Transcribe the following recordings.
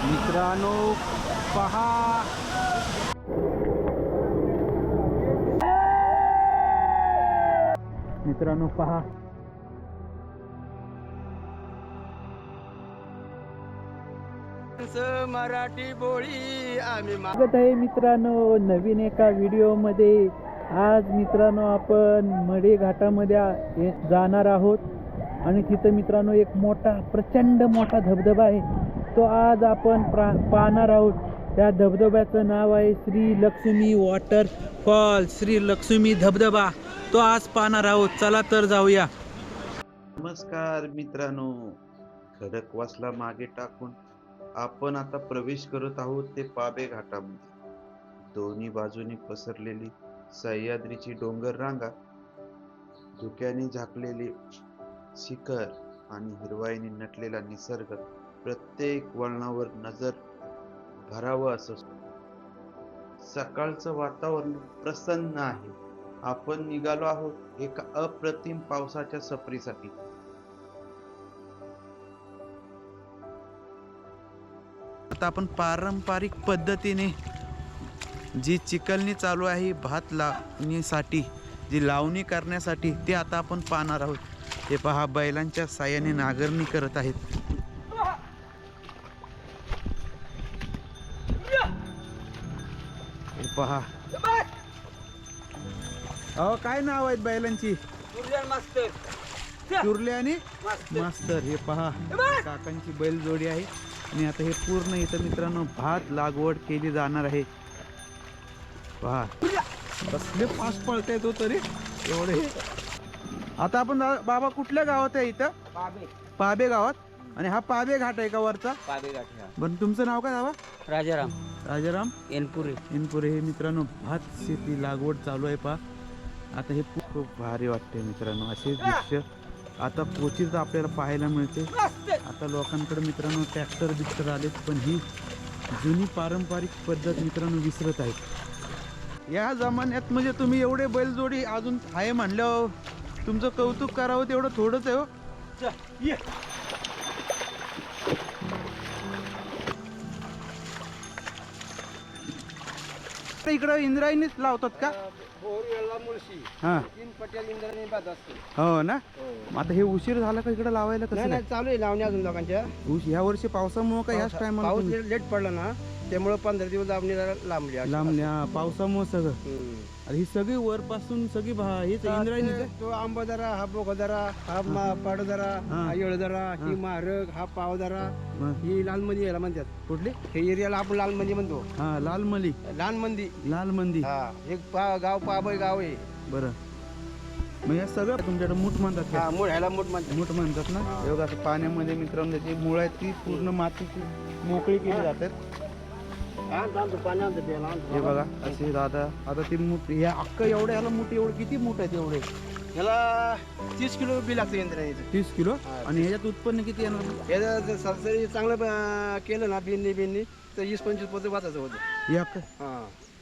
मित्रांनो पहा, मित्रांनो पहा, मराठी बोली आम्ही स्वागत आहे मित्रांनो नवीन एका व्हिडिओ मध्ये. आज मित्रांनो आपण मढे घाटामध्ये जाणार आहोत आणि तिथं मित्रांनो एक मोठा प्रचंड मोठा धबधबा आहे. तो आज आपण पाहणार आहोत. त्या धबधब्याचं नाव आहे श्री लक्ष्मी वॉटरफॉल, श्री लक्ष्मी धबधबा. तो आज पाहणार आहोत. चला तर जाऊया. नमस्कार मित्रांनो, खडकवासला मागे टाकून आपण आता प्रवेश करत आहोत ते पाबे घाटामध्ये. दोन्ही बाजूनी पसरलेली सह्याद्रीची डोंगर रांगा, धुक्याने झाकलेले शिखर आणि हिरवाईने नटलेला निसर्ग, प्रत्येक वळणावर नजर भरावं असं. सकाळचं वातावरण प्रसन्न आहे. आपण निघालो आहोत एका अप्रतिम पावसाच्या सफरीसाठी. आता आपण पारंपरिक पद्धतीने जी चिकलणी चालू आहे भात लावणीसाठी, जी लावणी करण्यासाठी, ते आता आपण पाहणार आहोत. हे पहा, बैलांच्या साहाय्याने नांगरणी करत आहेत. हे पहा. अहो, काय नाव आहेत बैलांची? चुरले आणि मास्तर. हे पहा, काकांची बैल जोडी आहे. आणि आता हे पूर्ण इथं मित्रांनो भात लागवड केली जाणार आहे. पहा कसले फास्ट पळता येतो तरी एवढे. आता आपण बाबा कुठल्या गावात आहे? इथं पाबे गावात. आणि हा पाबे घाट आहे का वरचा? पाबे घाट. बरं, तुमचं नाव काय बाबा? राजाराम. राजाराम एनपुरे. इनपुरे. हे मित्रांनो भात शेती लागवड चालू आहे. पहा आता हे खूप भारी वाटते मित्रांनो. असे दृश्य आता क्वचित आपल्याला पाहायला मिळते. आता लोकांकडे मित्रांनो ट्रॅक्टर बिक्टर आलेत, पण ही जुनी पारंपरिक पद्धत मित्रांनो विसरत आहेत या जमान्यात. म्हणजे तुम्ही एवढे बैलजोडी अजून आहे म्हणल्यावर तुमचं कौतुक करावं तेवढं थोडंच आहे हो. इकडं इंद्रायणीच लावतात का? हा, हो ना. आता हे उशीर झाला का इकडे लावायला? कसं नाही, चालू आहे लावणी अजून लोकांच्या. ह्या वर्षी पावसामुळे का ह्याच टायमाला पाऊस लेट पडला ना, त्यामुळे 15 दिवस लांबली. लांबल्या पावसामुळे सगळं. ही सगळी वरपासून सगळी हेच इंद्रायणीच. तो आंबादरा, हा बोगदरा, हा पाडदरा, हा येळदरा, ही मारक, हा पावदरा, ही लालमंदी याला म्हणतात. कुठली? हे एरियाला आपण लालमंदी म्हणतो. हा, लालमंदी. लालमंदी. हा, एक गाव पाबय गाव आहे. बरं, मग हे सगळं तुमच्याकडे मूठ म्हणतात का? ह्याला मूठ म्हणतात ना. एवढं असं पाण्यामध्ये मित्रांनो जी मुळ आहेत ती पूर्ण मातीची मोकळी केली जातात. हे बघा असे दादा. आता ती मूठ ह्या अख्खं एवढं ह्याला मूठ एवढं किती मूठ आहेत? एवढे ह्याला 30 किलो बी लागतं इंद्रायणीचं. 30 किलो. आणि ह्याच्यात उत्पन्न किती येणार? याचं सरासरी चांगलं केलं ना बिन्नी तर 20-25 पोते वाचायचं होतं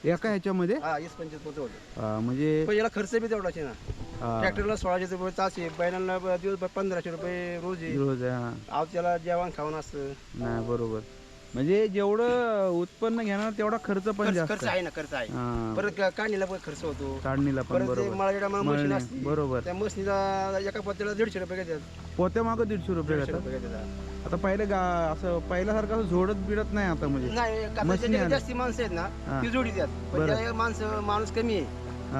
एका ह्याच्यामध्ये. 20-25 पोते होतं. म्हणजे याला खर्च बी तेवढाच आहे ना. ट्रॅक्टरला 1600 रुपये तास आहे, बैलांना दिवस 1500 रुपये रोज आहे. त्याला जेवण खावण असतं. नाही, बरोबर. म्हणजे जेवढं उत्पन्न घेणार तेवढा खर्च पण जास्त. खर्च आहे ना, खर्च आहे. परत काढणीला पण खर्च होतो. काढणीला पण बरोबर. त्या मशीनीला एका पोत्याला 150 रुपये घेतात. पोत्या मागं 150 रुपये घेतात. आता पहिले असं पहिल्यासारखं असं झोडत बिडत नाही आता. म्हणजे जास्ती माणसं आहेत ना ती जोडी द्यात. माणूस कमी आहे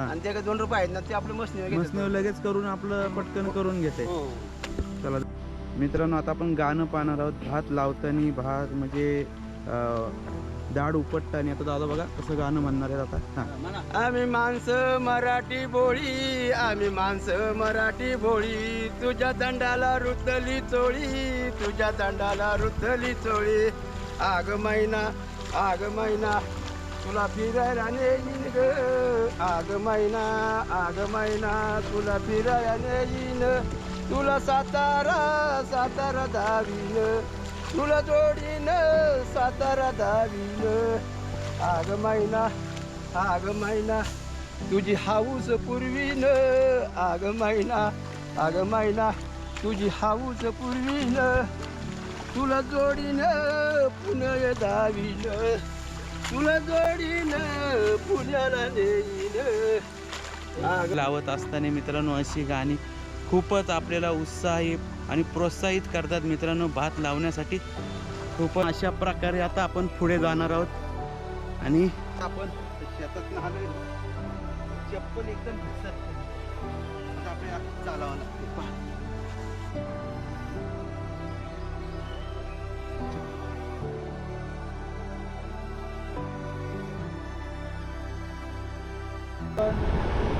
आणि त्या 2 रुपये आहेत ना, ते आपलं मशीन लगेच करून आपलं पटकन करून घेते. चला मित्रांनो, आता आपण गाणं पाहणार आहोत. भात लावताना, भात म्हणजे दाढ उपटताना. आता दादा बघा कसं गाणं म्हणणार आहे आता. आम्ही माणसं मराठी बोळी, आम्ही माणसं मराठी बोळी, तुझ्या दंडाला रुतली चोळी, तुझ्या दंडाला रुतली चोळी. आग मैना तुला फिरायला नेईन ग. आग मैना तुला फिरायला नेईन. तुला सातारा दावीन, तुला जोडीन सातारा दावीन. आग मैना तुझी हाऊस पुरवीन. आग मैना तुझी हाऊस पुरवीन. तुला जोडीनं पुण्य दावीन, तुला जोडीनं पुण्याला नेईन. लावत असताना मित्रांनो अशी गाणी खूपच आपल्याला उत्साही आणि प्रोत्साहित करतात मित्रांनो भात लावण्यासाठी. खूप अशा प्रकारे आता आपण पुढे जाणार आहोत आणि आपण शेतात आलोय, चप्पल एकदम भिजत. आता आपल्याला चालावं लागते. पहा.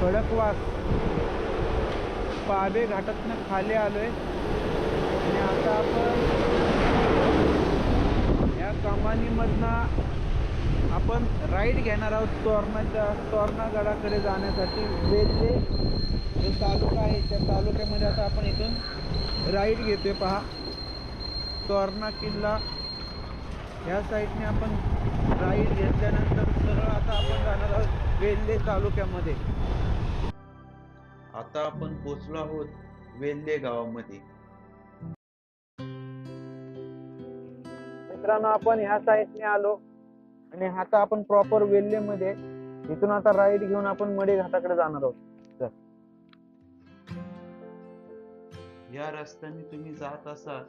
खडकवास पाबे घाटातनं खाली आलोय आणि आता आपण या कमानीमधनं आपण राईड घेणार आहोत तोरणा गडाकडे जाण्यासाठी. वेल्हे जो तालुका आहे त्या तालुक्यामध्ये आता आपण इथून राईड घेतोय. पहा तोरणा किल्ला या साईडने आपण राईड घेतल्यानंतर सरळ आता आपण जाणार आहोत वेल्हे तालुक्यामध्ये. आता आपण पोचलो आहोत वेल्हे गावामध्ये. मित्रांनो आपण ह्या साईडने आलो आणि आता आपण प्रॉपर वेल्हे मध्ये इथून आता राईड घेऊन आपण मडे घाटाकडे जाणार आहोत. या रस्त्याने तुम्ही जात असाल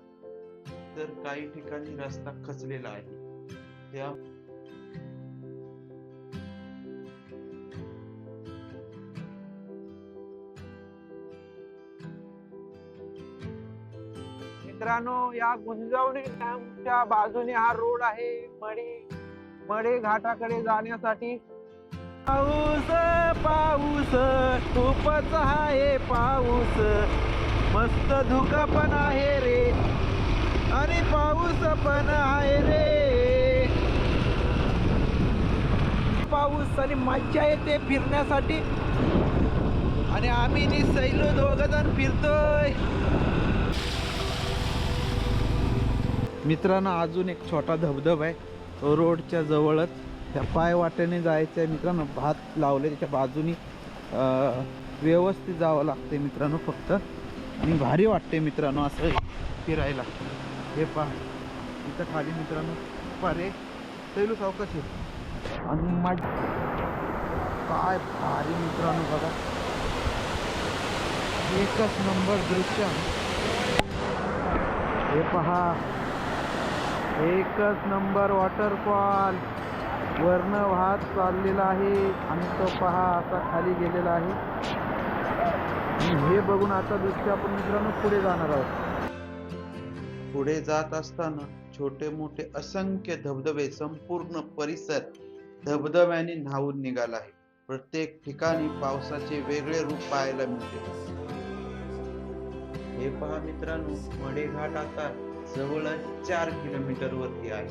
तर काही ठिकाणी रस्ता खचलेला आहे. त्या मित्रांनो या गुंजवणी डॅमच्या बाजूने हा रोड आहे मडे घाटाकडे जाण्यासाठी. पाऊस पाऊस खूपच आहे पाऊस, मस्त धुका पण आहे रे आणि पाऊस पण आहे रे. पाऊस आणि मज्जा येते फिरण्यासाठी आणि आम्ही निसैलो दोघं जण फिरतोय. मित्रांनो अजून एक छोटा धबधबा आहे रोडच्या जवळच. त्या पाय वाटेने जायचं आहे मित्रांनो. भात लावले त्याच्या बाजूनी व्यवस्थित जावं लागते मित्रांनो फक्त. आणि भारी वाटते मित्रांनो असं फिरायला. हे पहा इथं खाली मित्रांनो पारे सैलू सावकाश आणि काय भारी मित्रांनो बघा एकच नंबर दृश्य. हे पहा एकच नंबर वॉटरफॉल वर्ण वाहत चाललेला आहे आणि तो पहा असा खाली गेलेला आहे. आणि हे बघून आता दृश्य आपण मित्रांनो पुढे जाणार आहोत. पुढे जात असताना छोटे मोठे असंख्य धबधबे, संपूर्ण परिसर धबधब्याने न्हावून निघाला आहे. प्रत्येक ठिकाणी पावसाचे वेगळे रूप पाहायला मिळते. हे पहा मित्रांनो मडे घाट आता जवळच 4 किलोमीटर वरती आहे.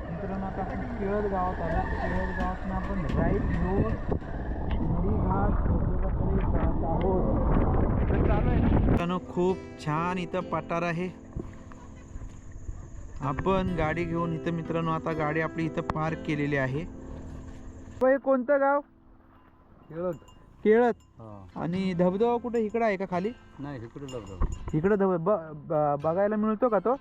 मित्रांनो आता आपण केळद गावात आलो. केळद गावातून आपण राईट घेऊन मडी घाट धबधब्याकडे जात आहोत. तर चालू आहे ना मित्रांनो खूप छान इथं पठार आहे. आपण गाडी घेऊन इथं मित्रांनो आता गाडी आपली इथं पार्क केलेली आहे. कोणतं गाव? केळद. केळद. आणि धबधबा कुठे इकडे आहे का खाली? नाही इकडे धबधबा. इकडे बघायला मिळतो का तो?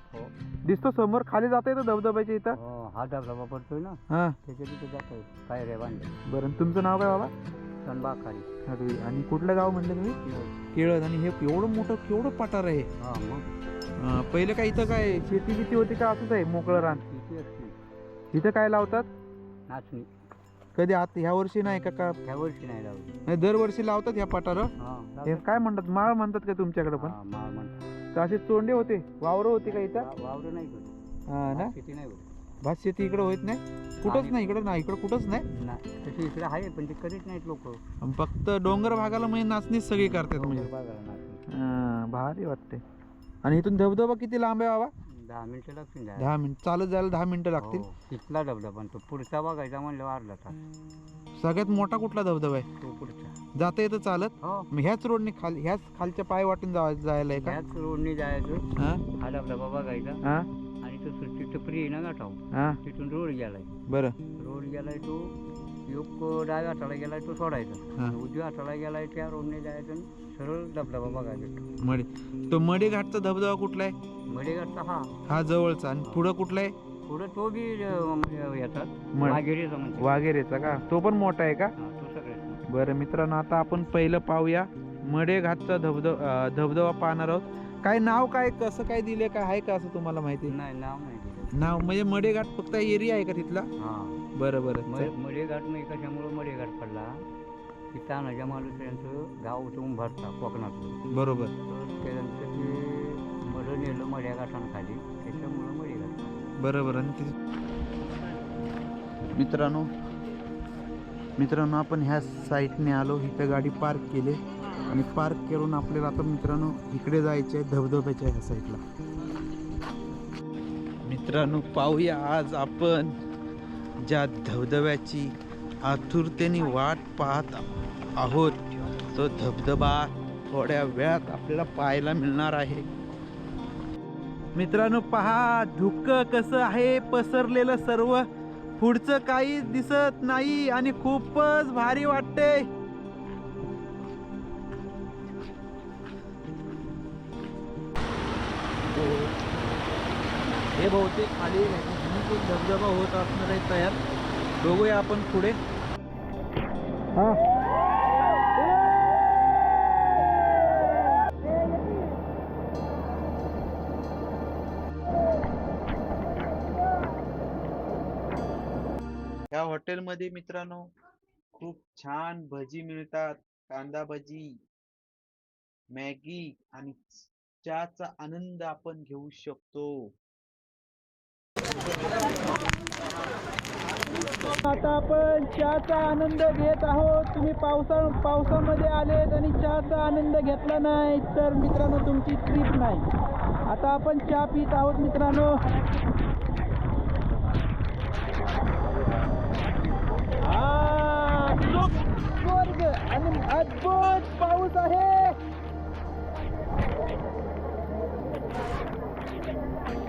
दिसतो समोर खाली जाता येतो धबधब्याच्या इथं. हा धबधबा पडतोय ना हा त्याच्या तिथे जातोय काय रे बांधले. बरं तुमचं नाव काय बाबा? खाली. आणि कुठलं गाव म्हणलं तुम्ही? केळद. आणि हे एवढं मोठं केवढं पठार आहे. पहिलं काय इथं काय शेती बिती होती का असंच आहे मोकळं रान? इथं काय लावतात? नाचणी. कधी आता ह्या वर्षी नाही का? ह्या वर्षी नाही लावली. नाही दरवर्षी लावतात ह्या पठार. हे काय म्हणतात माळ म्हणतात का तुमच्याकडे पण? माळ म्हणतात. का असे चोंडे होते वावर होते का इथं? वावर नाही हा ना शेती नाही होत. भात शेती इकडे होत नाही कुठंच नाही. इकडं नाही इकडं कुठंच नाही. तशी इकडे आहे पण ते करीत नाहीत लोक. फक्त डोंगर भागाला म्हणजे नाचणीच सगळी करतात म्हणजे. भारी वाटते. आणि इथून धबधबा किती लांब आहे बाबा? 10 मिनिटं लागतील. 10 मिनिट चालत जायला 10 मिनिटं लागतील. तिथला धबधबा तो पुढचा बघायचा म्हणलं अर्धा तास. सगळ्यात मोठा कुठला धबधबा आहे? तो पुढचा. जाता येतं चालत? हो मग ह्याच रोडने खाली ह्याच खालच्या पाय वाटून जायला आहे का? ह्याच रोडने जायचं. हा हा धबधबा बघायचा हा आणि तो सुट्टी टपरी आहे ना गाठाव हा तिथून रोड गेलाय. बरं रोड गेलाय तो योग डाव्या हाताला गेलाय तो सोडायचा. हा. उजव्या हाताला गेलाय त्या रोडने जायचं सरळ धबधबा बघायला. मडे तो मडे घाटचा धबधबा कुठला आहे? मडेघाटचा हा जवळचा. आणि पुढं कुठला आहे? पुढं तो बी येतात मड- वाघेरीचा म्हणजे वाघेरेचा का? तो पण मोठा आहे का? तो सगळे. बरं मित्रांनो, आता आपण पहिलं पाहूया मडे घाटचा धबधबा पाहणार आहोत. काय नाव काय कसं काय दिले काय आहे का असं तुम्हाला माहिती? नाही नाव नाही. नाव म्हणजे मडे घाट फक्त एरिया आहे का तिथला? हां बरं बरं. मडेघाट नाही कशामुळं मडेघाट पडला की तानाजी मालुसरे यांचं गाव होतं उंभारता कोकणातलं. बरोबर. तर त्यांचं ते मड नेलं मड्या घाटांखाली त्याच्यामुळं मडेघाट. बरोबर. आणि मित्रांनो आपण ह्या साईडने आलो. इथं गाडी पार्क केली आणि पार्क करून आपल्याला आता मित्रांनो इकडे जायचे आहे धबधब्याच्या ह्या साईडला. मित्रांनो पाहूया आज आपण ज्या धबधब्याची आतुरतेने वाट पाहत आहोत तो धबधबा थोड्या वेळात आपल्याला पाहायला मिळणार आहे. मित्रांनो पहा धुकं कसं आहे पसरलेलं सर्व. पुढचं काही दिसत नाही आणि खूपच भारी वाटते. हे बहुतेक खाली धबधबा होत असणार आहे तयार. बघूया आपण पुढे. या हॉटेलमध्ये मित्रांनो खूप छान भजी मिळतात. कांदा भजी, मॅगी आणि चहाचा आनंद आपण घेऊ शकतो. आता आपण चहाचा आनंद घेत आहोत. तुम्ही पावसामध्ये आलेत आणि चहाचा आनंद घेतला नाही तर मित्रांनो तुमची ट्रिप नाही. आता आपण चहा पित आहोत मित्रांनो. स्वर्ग आणि अद्भुत पाऊस आहे.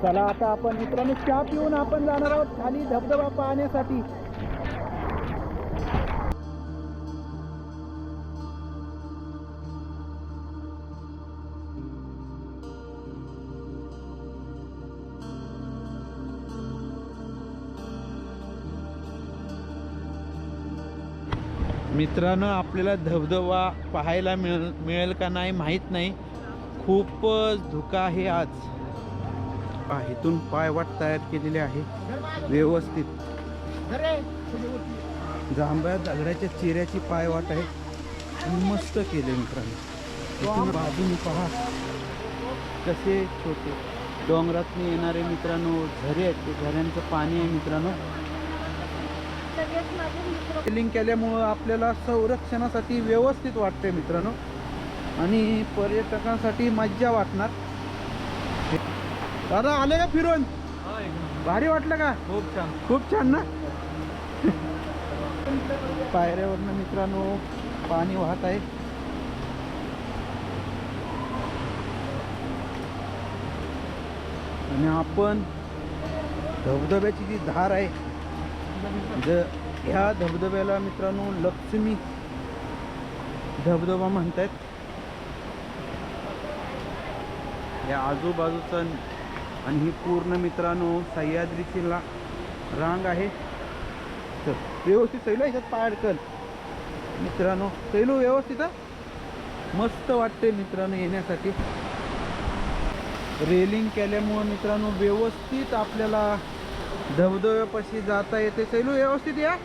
चला आता आपण मित्रांनो चहा पिऊन आपण जाणार आहोत खाली धबधबा पाहण्यासाठी. मित्रांनो आपल्याला धबधबा पाहायला मिळेल का नाही माहीत नाही. खूपच धुका आहे आज. इथून पायवाट तयार केलेली आहे व्यवस्थित. जांभळ्या दगडाच्या चिऱ्याची पायवाट आहे. मस्त केले मित्रांनो. इथून बाजूने पहा कसे छोटे डोंगरातून येणारे मित्रांनो झरे आहेत. ते झऱ्यांचं पाणी आहे मित्रांनो. सेलिंग केल्यामुळं आपल्याला संरक्षणासाठी व्यवस्थित वाटते मित्रांनो आणि पर्यटकांसाठी मज्जा वाटणार. दादा आले का फिरून? भारी वाटलं का? खूप छान. खूप छान ना. पायऱ्यावरनं मित्रांनो पाणी वाहत आहे. आणि आपण धबधब्याची जी धार आहे ह्या धबधब्याला मित्रांनो लक्ष्मी धबधबा म्हणतात. या आजूबाजूचा आणि ही पूर्ण मित्रांनो सह्याद्रीची रांग आहे. तर व्यवस्थित सैलू ह्याच्यात पाय अडकल मित्रांनो. सैलू व्यवस्थित मस्त वाटते मित्रांनो येण्यासाठी. रेलिंग केल्यामुळं मित्रांनो व्यवस्थित आपल्याला धबधब्यापाशी जाता येते. सैलू व्यवस्थित या.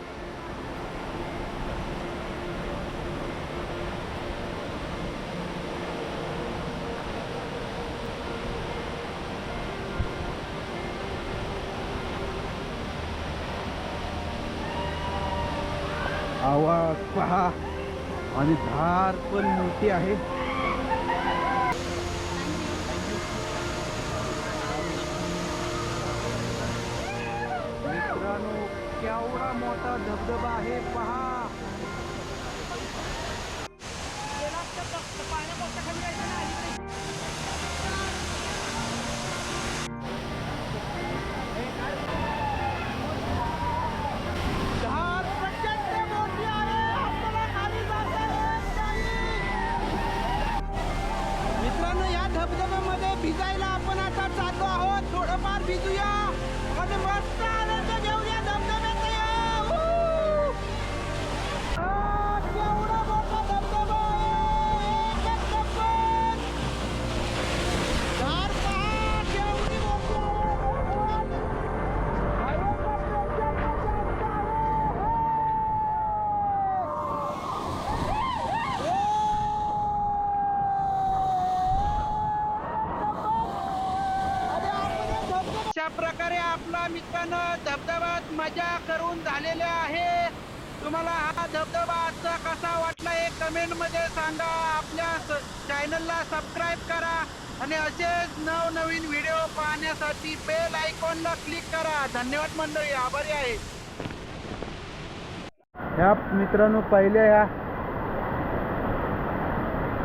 आवाज पहा आणि धार पण मोठी आहे. मित्रांनो केवढा मोठा धबधबा आहे पहा. भिजूया आणि मस्त आनंद घेऊया धबधब्याचा. केवढा मोठा धबधबा आहे. एकच नंबर. धार पहा, केवढी मोठी अशा प्रकारे आपला मित्रांनो धबधब्यात मजा करून झालेले आहे. तुम्हाला हा धबधबा आजचा कसा वाटला हे कमेंट मध्ये सांगा. आपल्या चॅनलला सबस्क्राईब करा आणि असेच नवनवीन व्हिडिओ पाहण्यासाठी बेल आयकॉनला क्लिक करा. धन्यवाद मंडळी, आभारी आहे. ह्या मित्रांनो पहिल्या ह्या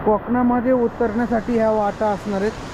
कोकणामध्ये उतरण्यासाठी ह्या वाटा असणार आहेत.